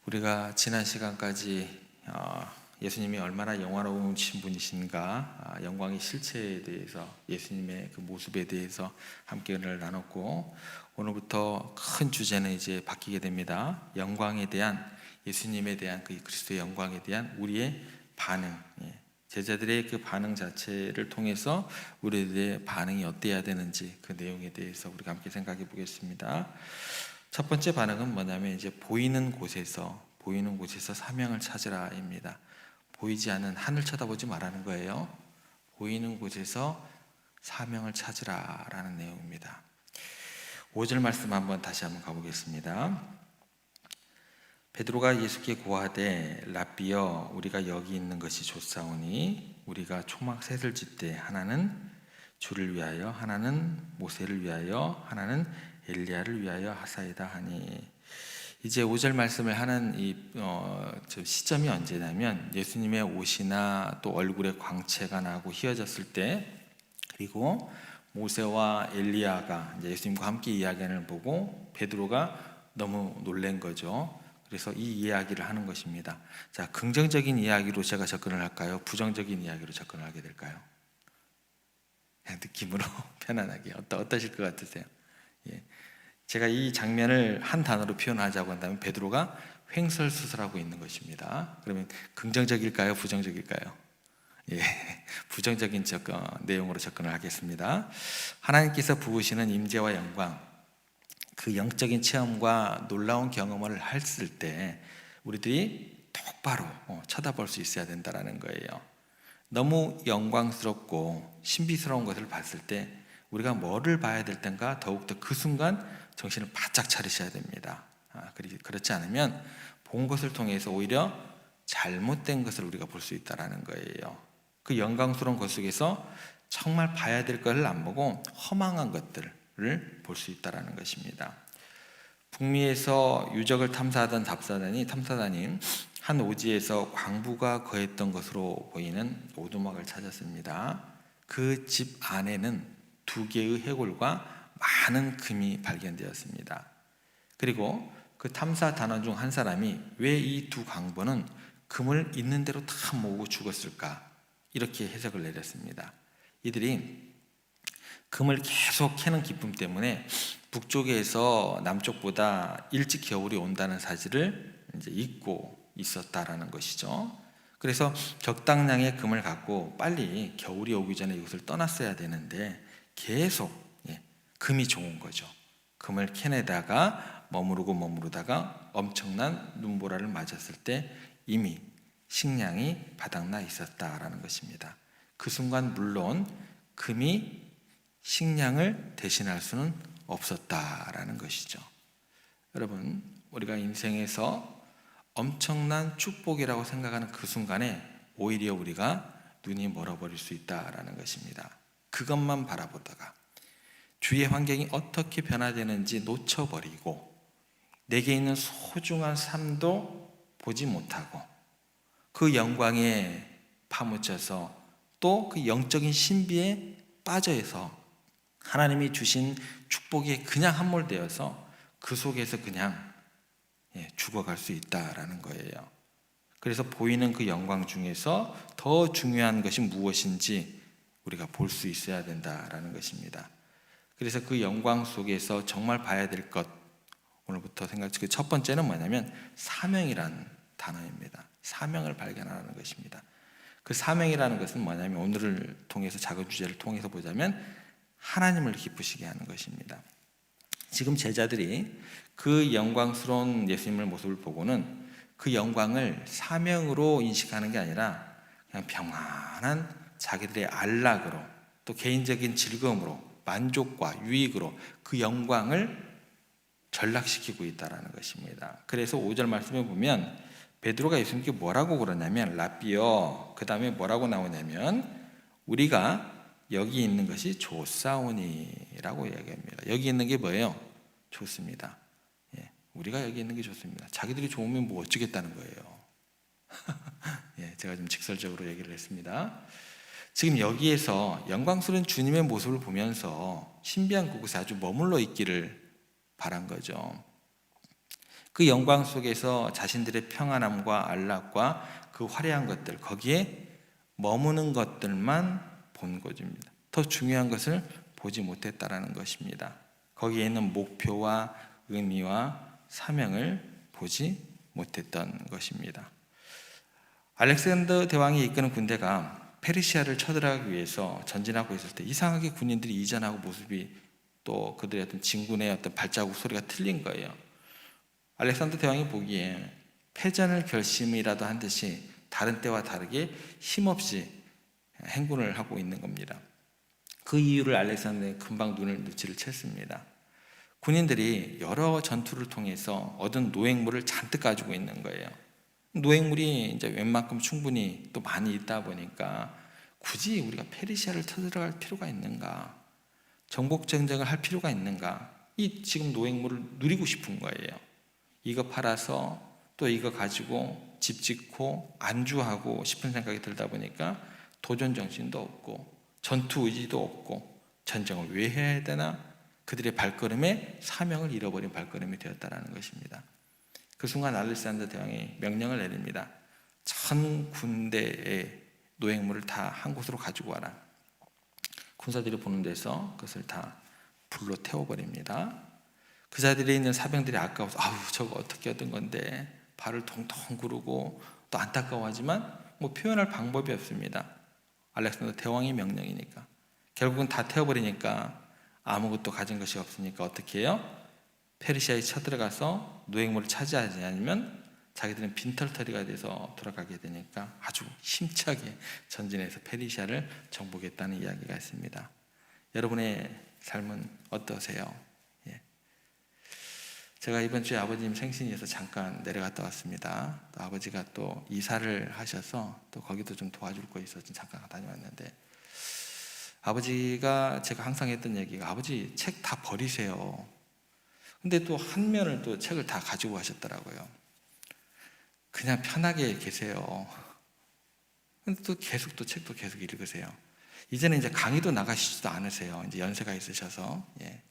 우리가 지난 시간까지 예수님이 얼마나 영화로우신 분이신가, 영광의 실체에 대해서, 예수님의 그 모습에 대해서 함께 은혜를 나눴고, 오늘부터 큰 주제는 이제 바뀌게 됩니다. 영광에 대한, 예수님에 대한 그 그리스도의 영광에 대한 우리의 반응, 제자들의 그 반응 자체를 통해서 우리들의 반응이 어때야 되는지 그 내용에 대해서 우리가 함께 생각해 보겠습니다. 첫 번째 반응은 뭐냐면 이제 보이는 곳에서 사명을 찾으라입니다. 보이지 않는 하늘 쳐다보지 말라는 거예요. 보이는 곳에서 사명을 찾으라라는 내용입니다. 5절 말씀 다시 한번 가보겠습니다. 베드로가 예수께 고하되 랍비여 우리가 여기 있는 것이 좋사오니 우리가 초막 셋을 짓되 하나는 주를 위하여 하나는 모세를 위하여 하나는 엘리야를 위하여 하사이다 하니, 이제 5절 말씀을 하는 시점이 언제냐면 예수님의 옷이나 또 얼굴에 광채가 나고 휘어졌을 때, 그리고 모세와 엘리야가 이제 예수님과 함께 이야기하는 보고 베드로가 너무 놀란 거죠. 그래서 이 이야기를 하는 것입니다. 자, 긍정적인 이야기로 제가 접근을 할까요? 부정적인 이야기로 접근을 하게 될까요? 느낌으로 편안하게 어떠실 것 같으세요? 제가 이 장면을 한 단어로 표현하자고 한다면 베드로가 횡설수설하고 있는 것입니다. 그러면 긍정적일까요? 부정적일까요? 부정적인 내용으로 접근을 하겠습니다. 하나님께서 부으시는 임재와 영광, 그 영적인 체험과 놀라운 경험을 했을 때 우리들이 똑바로 쳐다볼 수 있어야 된다는 거예요. 너무 영광스럽고 신비스러운 것을 봤을 때 우리가 뭐를 봐야 될 텐가, 더욱더 그 순간 정신을 바짝 차리셔야 됩니다. 그렇지 않으면 본 것을 통해서 오히려 잘못된 것을 우리가 볼 수 있다는 거예요. 그 영광스러운 것 속에서 정말 봐야 될 것을 안 보고 허망한 것들을 볼 수 있다는 것입니다. 북미에서 유적을 탐사하던 탐사단이 한 오지에서 광부가 거했던 것으로 보이는 오두막을 찾았습니다. 그 집 안에는 2개의 해골과 많은 금이 발견되었습니다. 그리고 그 탐사 단원 중 한 사람이 왜 이 2 광부는 금을 있는 대로 다 모으고 죽었을까, 이렇게 해석을 내렸습니다. 이들이 금을 계속 캐는 기쁨 때문에 북쪽에서 남쪽보다 일찍 겨울이 온다는 사실을 이제 잊고 있었다라는 것이죠. 그래서 적당량의 금을 갖고 빨리 겨울이 오기 전에 이곳을 떠났어야 되는데 계속 금이 좋은 거죠. 금을 캐내다가 머무르다가 엄청난 눈보라를 맞았을 때 이미 식량이 바닥나 있었다라는 것입니다. 그 순간 물론 금이 식량을 대신할 수는 없었다라는 것이죠. 여러분, 우리가 인생에서 엄청난 축복이라고 생각하는 그 순간에 오히려 우리가 눈이 멀어버릴 수 있다라는 것입니다. 그것만 바라보다가 주위의 환경이 어떻게 변화되는지 놓쳐버리고 내게 있는 소중한 삶도 보지 못하고 그 영광에 파묻혀서 또 그 영적인 신비에 빠져서 하나님이 주신 축복에 그냥 함몰되어서 그 속에서 그냥 죽어갈 수 있다라는 거예요. 그래서 보이는 그 영광 중에서 더 중요한 것이 무엇인지 우리가 볼 수 있어야 된다라는 것입니다. 그래서 그 영광 속에서 정말 봐야 될 것, 오늘부터 그 첫 번째는 뭐냐면 사명이라는 단어입니다. 사명을 발견하는 것입니다. 그 사명이라는 것은 뭐냐면 오늘을 통해서 작은 주제를 통해서 보자면 하나님을 기쁘시게 하는 것입니다. 지금 제자들이 그 영광스러운 예수님의 모습을 보고는 그 영광을 사명으로 인식하는 게 아니라 그냥 평안한 자기들의 안락으로 또 개인적인 즐거움으로 만족과 유익으로 그 영광을 전락시키고 있다는 것입니다. 그래서 5절 말씀에 보면 베드로가 예수님께 뭐라고 그러냐면 랍비여, 그 다음에 뭐라고 나오냐면 우리가 여기 있는 것이 좋사오니 라고 이야기합니다. 여기 있는 게 뭐예요? 좋습니다. 우리가 여기 있는 게 좋습니다. 자기들이 좋으면 뭐 어쩌겠다는 거예요. 제가 좀 직설적으로 얘기를 했습니다. 지금 여기에서 영광스러운 주님의 모습을 보면서 신비한 그곳에 아주 머물러 있기를 바란 거죠. 그 영광 속에서 자신들의 평안함과 안락과 그 화려한 것들, 거기에 머무는 것들만 본 것입니다. 더 중요한 것을 보지 못했다라는 것입니다. 거기에 있는 목표와 의미와 사명을 보지 못했던 것입니다. 알렉산더 대왕이 이끄는 군대가 페르시아를 쳐들어가기 위해서 전진하고 있을 때 이상하게 군인들이 이전하고 모습이 또 그들의 어떤 진군의 어떤 발자국 소리가 틀린 거예요. 알렉산더 대왕이 보기에 패전을 결심이라도 한 듯이 다른 때와 다르게 힘없이 행군을 하고 있는 겁니다. 그 이유를 알렉산더는 금방 눈치를 챘습니다. 군인들이 여러 전투를 통해서 얻은 노획물을 잔뜩 가지고 있는 거예요. 노획물이 이제 웬만큼 충분히 또 많이 있다 보니까 굳이 우리가 페르시아를 쳐들어갈 필요가 있는가? 정복 전쟁을 할 필요가 있는가? 이 지금 노획물을 누리고 싶은 거예요. 이거 팔아서 또 이거 가지고 집 짓고 안주하고 싶은 생각이 들다 보니까 도전 정신도 없고 전투 의지도 없고 전쟁을 왜 해야 되나? 그들의 발걸음에 사명을 잃어버린 발걸음이 되었다라는 것입니다. 그 순간 알렉산더 대왕이 명령을 내립니다. 전 군대의 노획물을 다 한 곳으로 가지고 와라. 군사들이 보는 데서 그것을 다 불로 태워버립니다. 그 자리에 있는 사병들이 아까워서 아우 저거 어떻게 얻은 건데 발을 통통 구르고 또 안타까워하지만 뭐 표현할 방법이 없습니다. 알렉산더 대왕의 명령이니까. 결국은 다 태워버리니까 아무것도 가진 것이 없으니까 어떻게 해요? 페르시아에 쳐들어가서 노획물을 차지하지 않으면 자기들은 빈털터리가 돼서 돌아가게 되니까 아주 힘차게 전진해서 페르시아를 정복했다는 이야기가 있습니다. 여러분의 삶은 어떠세요? 예. 제가 이번 주에 아버님 생신이어서 잠깐 내려갔다 왔습니다. 또 아버지가 또 이사를 하셔서 또 거기도 좀 도와줄 거 있어서 잠깐 다녀왔는데 아버지가 제가 항상 했던 얘기가 아버지 책 다 버리세요. 근데 또 한 면을 또 책을 다 가지고 가셨더라고요. 그냥 편하게 계세요. 근데 또 계속 또 책도 계속 읽으세요. 이제는 이제 강의도 나가시지도 않으세요. 이제 연세가 있으셔서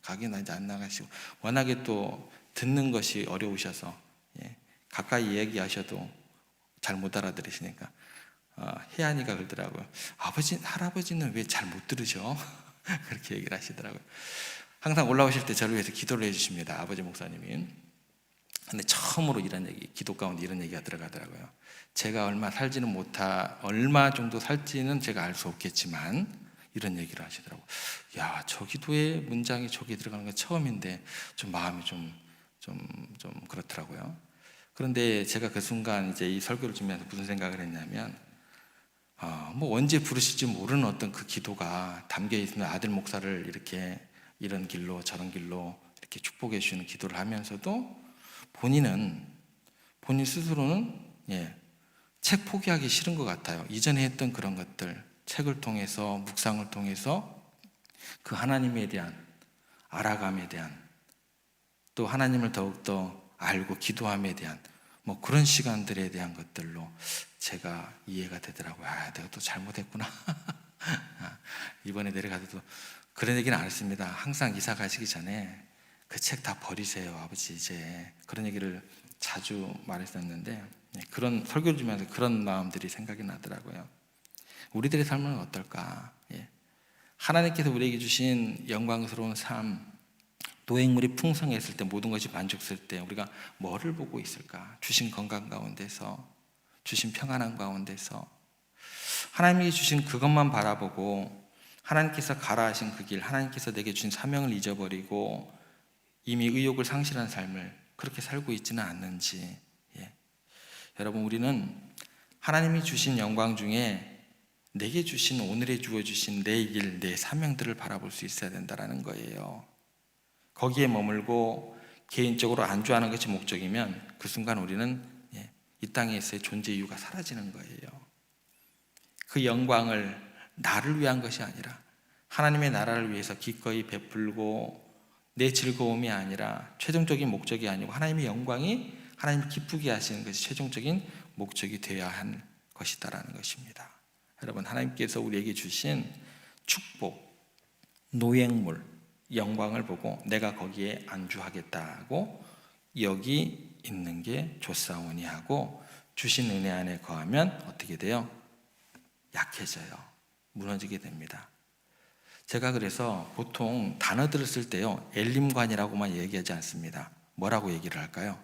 강의는 이제 안 나가시고 워낙에 또 듣는 것이 어려우셔서 가까이 얘기하셔도 잘 못 알아들으시니까 혜안이가 그러더라고요. 할아버지는 왜 잘 못 들으셔? 그렇게 얘기를 하시더라고요. 항상 올라오실 때 저를 위해서 기도를 해주십니다. 아버지 목사님이. 근데 처음으로 이런 얘기, 기도 가운데 이런 얘기가 들어가더라고요. 제가 얼마 정도 살지는 제가 알 수 없겠지만 이런 얘기를 하시더라고요. 야, 저 기도의 문장이 저기 들어가는 건 처음인데 좀 마음이 좀 그렇더라고요. 그런데 제가 그 순간 이제 이 설교를 준비하면서 무슨 생각을 했냐면 뭐 언제 부르실지 모르는 어떤 그 기도가 담겨 있는 아들 목사를 이렇게 이런 길로 저런 길로 이렇게 축복해 주시는 기도를 하면서도 본인 스스로는 책 포기하기 싫은 것 같아요. 이전에 했던 그런 것들, 책을 통해서 묵상을 통해서 그 하나님에 대한 알아감에 대한 또 하나님을 더욱더 알고 기도함에 대한 뭐 그런 시간들에 대한 것들로 제가 이해가 되더라고요. 내가 또 잘못했구나. 이번에 내려가서도 그런 얘기는 안 했습니다. 항상 이사 가시기 전에 그 책 다 버리세요, 아버지. 이제 그런 얘기를 자주 말했었는데 그런 설교를 주면서 그런 마음들이 생각이 나더라고요. 우리들의 삶은 어떨까? 하나님께서 우리에게 주신 영광스러운 삶, 노획물이 풍성했을 때, 모든 것이 만족스러울 때 우리가 뭐를 보고 있을까? 주신 건강 가운데서, 주신 평안함 가운데서 하나님이 주신 그것만 바라보고 하나님께서 가라 하신 그 길, 하나님께서 내게 주신 사명을 잊어버리고 이미 의욕을 상실한 삶을 그렇게 살고 있지는 않는지. 여러분, 우리는 하나님이 주신 영광 중에 내게 주신, 오늘에 주어주신 내 일, 내 사명들을 바라볼 수 있어야 된다는 거예요. 거기에 머물고 개인적으로 안주하는 것이 목적이면 그 순간 우리는 이 땅에서의 존재 이유가 사라지는 거예요. 그 영광을 나를 위한 것이 아니라 하나님의 나라를 위해서 기꺼이 베풀고 내 즐거움이 아니라 최종적인 목적이 아니고 하나님의 영광이 하나님을 기쁘게 하시는 것이 최종적인 목적이 되어야 할 것이다라는 것입니다. 여러분, 하나님께서 우리에게 주신 축복, 노획물, 영광을 보고 내가 거기에 안주하겠다고 여기 있는 게 좋사오니 하고 주신 은혜 안에 거하면 어떻게 돼요? 약해져요. 무너지게 됩니다. 제가 그래서 보통 단어들을 쓸 때요, 엘림관이라고만 얘기하지 않습니다. 뭐라고 얘기를 할까요?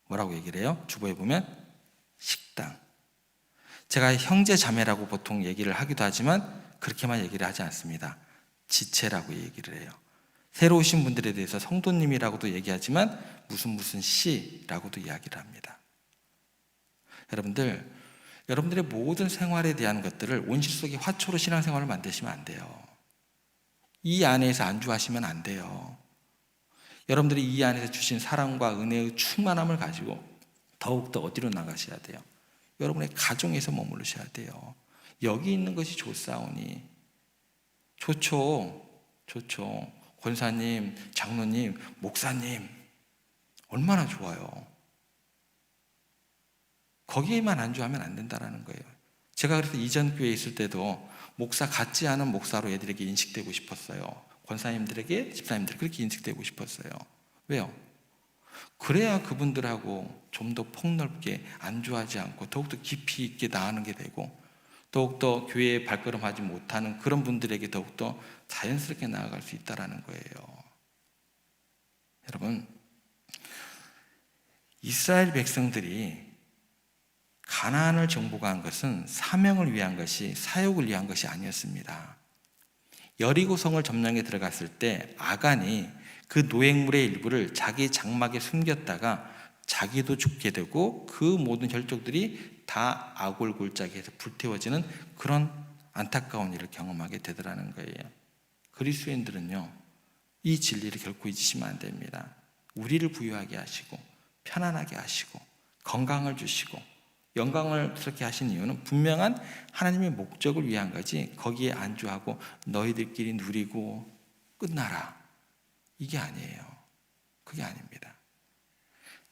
뭐라고 얘기를 해요? 주보에 보면 식당. 제가 형제 자매라고 보통 얘기를 하기도 하지만 그렇게만 얘기를 하지 않습니다. 지체라고 얘기를 해요. 새로 오신 분들에 대해서 성도님이라고도 얘기하지만 무슨 씨라고도 이야기를 합니다. 여러분들의 모든 생활에 대한 것들을 온실 속의 화초로 신앙생활을 만드시면 안 돼요. 이 안에서 안주하시면 안 돼요. 여러분들이 이 안에서 주신 사랑과 은혜의 충만함을 가지고 더욱더 어디로 나가셔야 돼요? 여러분의 가정에서 머무르셔야 돼요. 여기 있는 것이 좋사오니. 좋죠. 권사님, 장로님, 목사님, 얼마나 좋아요. 거기에만 안주하면 안 된다는 거예요. 제가 그래서 이전 교회에 있을 때도 목사 같지 않은 목사로 애들에게 인식되고 싶었어요. 권사님들에게, 집사님들에게 그렇게 인식되고 싶었어요. 왜요? 그래야 그분들하고 좀 더 폭넓게 안주하지 않고 더욱더 깊이 있게 나아가는 게 되고, 더욱더 교회에 발걸음하지 못하는 그런 분들에게 더욱더 자연스럽게 나아갈 수 있다는 거예요. 여러분, 이스라엘 백성들이 가나안을 정복한 것은 사명을 위한 것이, 사역을 위한 것이 아니었습니다. 여리고성을 점령해 들어갔을 때 아간이 그 노획물의 일부를 자기 장막에 숨겼다가 자기도 죽게 되고 그 모든 혈족들이 다 아골골짜기에서 불태워지는 그런 안타까운 일을 경험하게 되더라는 거예요. 그리스도인들은요, 이 진리를 결코 잊으시면 안 됩니다. 우리를 부유하게 하시고 편안하게 하시고 건강을 주시고 영광스럽게 하신 이유는 분명한 하나님의 목적을 위한 거지, 거기에 안주하고 너희들끼리 누리고 끝나라, 이게 아니에요. 그게 아닙니다.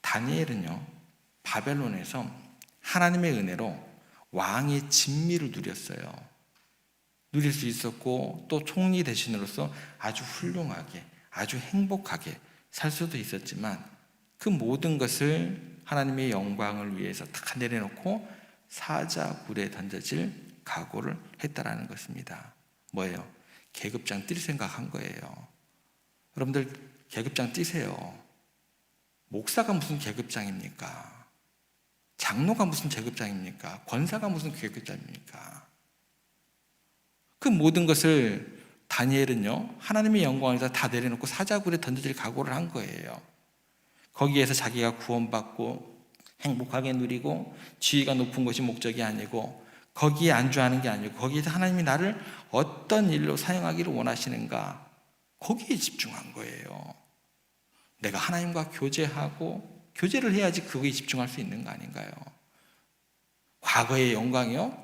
다니엘은요, 바벨론에서 하나님의 은혜로 왕의 진미를 누렸어요. 누릴 수 있었고, 또 총리 대신으로서 아주 훌륭하게, 아주 행복하게 살 수도 있었지만, 그 모든 것을 하나님의 영광을 위해서 다 내려놓고 사자굴에 던져질 각오를 했다라는 것입니다. 뭐예요? 계급장 뛸 생각한 거예요. 여러분들 계급장 뛰세요. 목사가 무슨 계급장입니까? 장로가 무슨 계급장입니까? 권사가 무슨 계급장입니까? 그 모든 것을 다니엘은요, 하나님의 영광에서 다 내려놓고 사자굴에 던져질 각오를 한 거예요. 거기에서 자기가 구원받고 행복하게 누리고 지위가 높은 것이 목적이 아니고, 거기에 안주하는 게 아니고, 거기에서 하나님이 나를 어떤 일로 사용하기를 원하시는가, 거기에 집중한 거예요. 내가 하나님과 교제하고, 교제를 해야지 그거에 집중할 수 있는 거 아닌가요? 과거의 영광이요?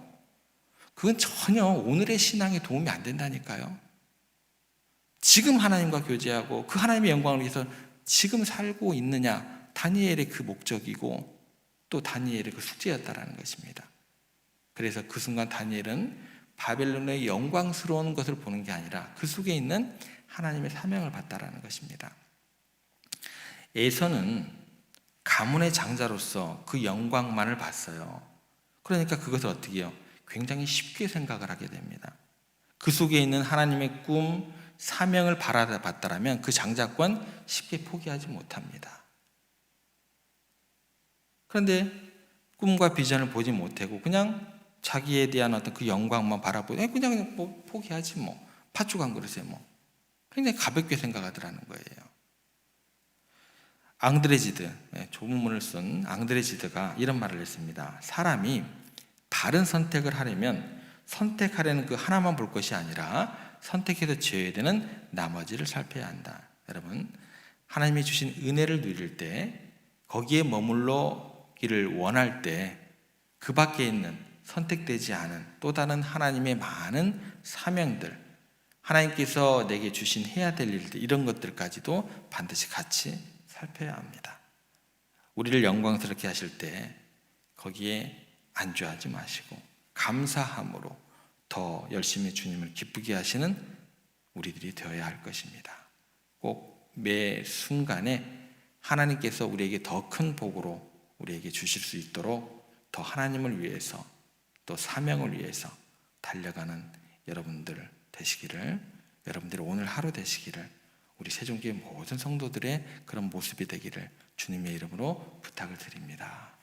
그건 전혀 오늘의 신앙에 도움이 안 된다니까요. 지금 하나님과 교제하고 그 하나님의 영광을 위해서 지금 살고 있느냐, 다니엘의 그 목적이고 또 다니엘의 그 숙제였다라는 것입니다. 그래서 그 순간 다니엘은 바벨론의 영광스러운 것을 보는 게 아니라 그 속에 있는 하나님의 사명을 봤다라는 것입니다. 에서는 가문의 장자로서 그 영광만을 봤어요. 그러니까 그것을 어떻게 해요? 굉장히 쉽게 생각을 하게 됩니다. 그 속에 있는 하나님의 꿈, 사명을 바라봤다라면 그 장자권 쉽게 포기하지 못합니다. 그런데 꿈과 비전을 보지 못하고 그냥 자기에 대한 어떤 그 영광만 바라보고 그냥 뭐 포기하지 뭐, 팥죽 한 그릇에 뭐, 굉장히 가볍게 생각하더라는 거예요. 앙드레지드, 조문을 쓴 앙드레지드가 이런 말을 했습니다. 사람이 바른 선택을 하려면 선택하려는 그 하나만 볼 것이 아니라 선택해서 지어야 되는 나머지를 살펴야 한다. 여러분, 하나님이 주신 은혜를 누릴 때, 거기에 머물러기를 원할 때, 그 밖에 있는 선택되지 않은 또 다른 하나님의 많은 사명들, 하나님께서 내게 주신 해야 될 일들, 이런 것들까지도 반드시 같이 살펴야 합니다. 우리를 영광스럽게 하실 때 거기에 안주하지 마시고 감사함으로 더 열심히 주님을 기쁘게 하시는 우리들이 되어야 할 것입니다. 꼭 매 순간에 하나님께서 우리에게 더 큰 복으로 우리에게 주실 수 있도록 더 하나님을 위해서 또 사명을 위해서 달려가는 여러분들 되시기를, 여러분들의 오늘 하루 되시기를, 우리 세종교회 모든 성도들의 그런 모습이 되기를 주님의 이름으로 부탁을 드립니다.